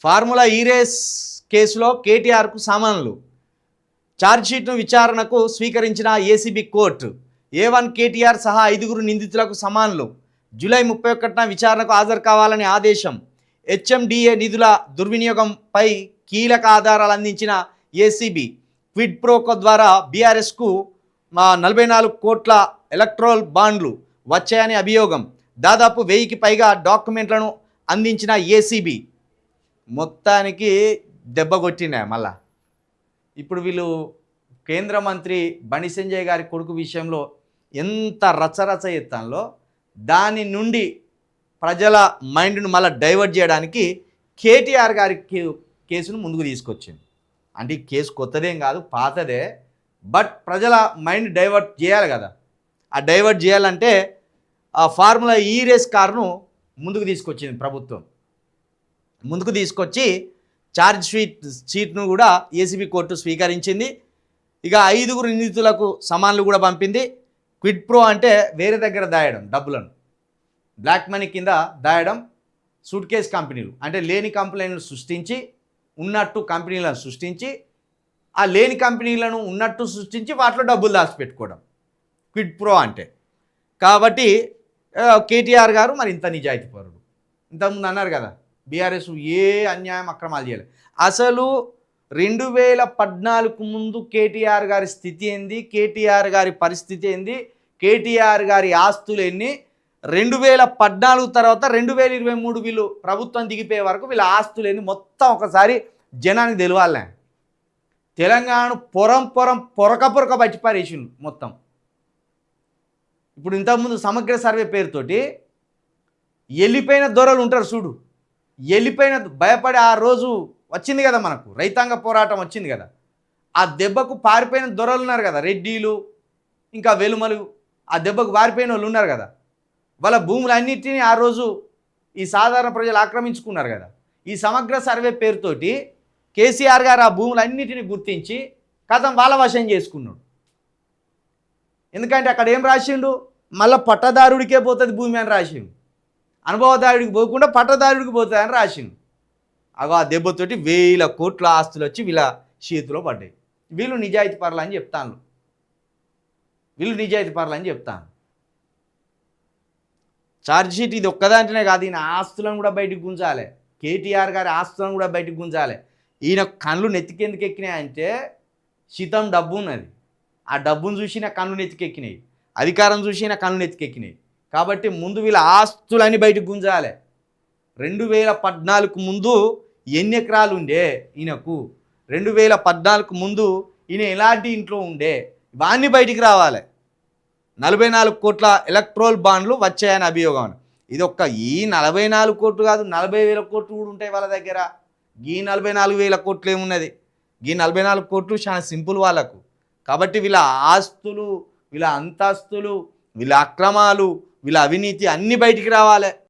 Formula ఈ race కేసులో కేటీఆర్కు సమన్లు. ఛార్జ్షీట్ను విచారణకు స్వీకరించిన ఏసీబీ కోర్టు. A1 కేటీఆర్ సహా 5 నిందితులకు సమన్లు. జూలై 31న విచారణకు హాజరు కావాలని ఆదేశం. HMDA నిధుల దుర్వినియోగంపై కీలక ఆధారాలు అందించిన ఏసీబీ. క్విడ్ ప్రోకో ద్వారా బీఆర్ఎస్కు 44 కోట్ల ఎలక్ట్రల్ బాండ్లు వచ్చాయని అభియోగం. దాదాపు 1000కి పైగా డాక్యుమెంట్లను అందించిన ఏసీబీ. మొత్తానికి దెబ్బ కొట్టినాయి మళ్ళా. ఇప్పుడు వీళ్ళు కేంద్ర మంత్రి బండి సంజయ్ గారి కొడుకు విషయంలో ఎంత రచరచ ఎత్తాలో దాని నుండి ప్రజల మైండ్ను మళ్ళీ డైవర్ట్ చేయడానికి కేటీఆర్ గారి కేసును ముందుకు తీసుకొచ్చింది. అంటే ఈ కేసు కొత్తదేం కాదు, పాతదే. బట్ ప్రజల మైండ్ డైవర్ట్ చేయాలి కదా. ఆ డైవర్ట్ చేయాలంటే ఆ ఫార్ములా ఈ రేస్ కారును ముందుకు తీసుకొచ్చింది ప్రభుత్వం. ముందుకు తీసుకొచ్చి ఛార్జ్ షీట్ను కూడా ఏసీబీ కోర్టు స్వీకరించింది. ఇక 5 నిందితులకు సమన్లు కూడా పంపింది. క్విడ్ ప్రో అంటే వేరే దగ్గర దాయడం, డబ్బులను బ్లాక్ మనీ కింద దాయడం. సూట్ కేస్ కంపెనీలు అంటే లేని కంపెనీలను సృష్టించి ఉన్నట్టు కంపెనీలను సృష్టించి, ఆ లేని కంపెనీలను ఉన్నట్టు సృష్టించి వాటిలో డబ్బులు దాచిపెట్టుకోవడం క్విడ్ ప్రో అంటే. కాబట్టి కేటీఆర్ గారు మరి ఇంత నిజాయితీ పరుడు. ఇంతకుముందు అన్నారు కదా బీఆర్ఎస్ ఏ అన్యాయం అక్రమాలు చేయలేదు. అసలు 2014 ముందు కేటీఆర్ గారి స్థితి ఏంది, కేటీఆర్ గారి పరిస్థితి ఏంది, కేటీఆర్ గారి ఆస్తులు ఎన్ని, 2014 తర్వాత 2023 వీళ్ళు ప్రభుత్వం దిగిపోయే వరకు వీళ్ళ ఆస్తులు ఏంది మొత్తం ఒకసారి జనానికి తెలియాలనే. తెలంగాణను పొరక బట్టి పారేసిండు మొత్తం. ఇప్పుడు ఇంతకుముందు సమగ్ర సర్వే పేరుతోటి వెళ్ళిపోయిన దొరలు ఉంటారు చూడు, వెళ్ళిపోయిన భయపడి ఆ రోజు వచ్చింది కదా మనకు రైతాంగ పోరాటం వచ్చింది కదా, ఆ దెబ్బకు పారిపోయిన దొరలు ఉన్నారు కదా, రెడ్డిలు ఇంకా వెలుమలు, ఆ దెబ్బకు పారిపోయిన వాళ్ళు ఉన్నారు కదా. వాళ్ళ భూములన్నిటినీ ఆ రోజు ఈ సాధారణ ప్రజలు ఆక్రమించుకున్నారు కదా. ఈ సమగ్ర సర్వే పేరుతోటి కేసీఆర్ గారు ఆ భూములన్నిటిని గుర్తించి కథం వాళ్ళ వశం చేసుకున్నాడు. ఎందుకంటే అక్కడ ఏం రాసిండు, మళ్ళీ పట్టదారుడికే పోతుంది భూమి అని రాసిండు. అనుభవదారుడికి పోకుండా పట్టదారుడికి పోతుంది అని రాసిండు. అగో ఆ దెబ్బతోటి 1000 కోట్ల ఆస్తులు వచ్చి వీళ్ళ చేతిలో పడ్డాయి. వీళ్ళు నిజాయితీ పరులు అని చెప్తాను, ఛార్జ్షీట్ ఇది ఒక్కదాంటనే కాదు, ఈయన ఆస్తులను కూడా బయటకు గుంజాలి. కేటీఆర్ గారి ఆస్తులను కూడా బయటకు గుంజాలి. ఈయన కళ్ళు నెత్తికెందుకు ఎక్కినాయంటే శితం డబ్బు ఉన్నది, ఆ డబ్బును చూసి నా కళ్ళు నెత్తికెక్కినాయి, అధికారం చూసి నా కళ్ళు నెత్తికెక్కినాయి. కాబట్టి ముందు వీళ్ళ ఆస్తులని బయటకు గుంజాలి. 2014 ముందు ఎన్ని ఎకరాలు ఉండే ఈయనకు, 2014 ముందు ఈయన ఎలాంటి ఇంట్లో ఉండే, ఇవన్నీ బయటికి రావాలి. 44 కోట్ల ఎలక్ట్రల్ బాండ్లు వచ్చాయని అభియోగం. ఇది ఈ 44 కోట్లు కాదు, 40,000 కోట్లు కూడా ఉంటాయి వాళ్ళ దగ్గర. ఈ 44,000 కోట్లు ఏమున్నది, ఈ 44 కోట్లు చాలా సింపుల్ వాళ్ళకు. కాబట్టి వీళ్ళ ఆస్తులు, వీళ్ళ అంతస్తులు, వీళ్ళ అక్రమాలు, వీళ్ళ అవినీతి అన్నీ బయటికి రావాలి.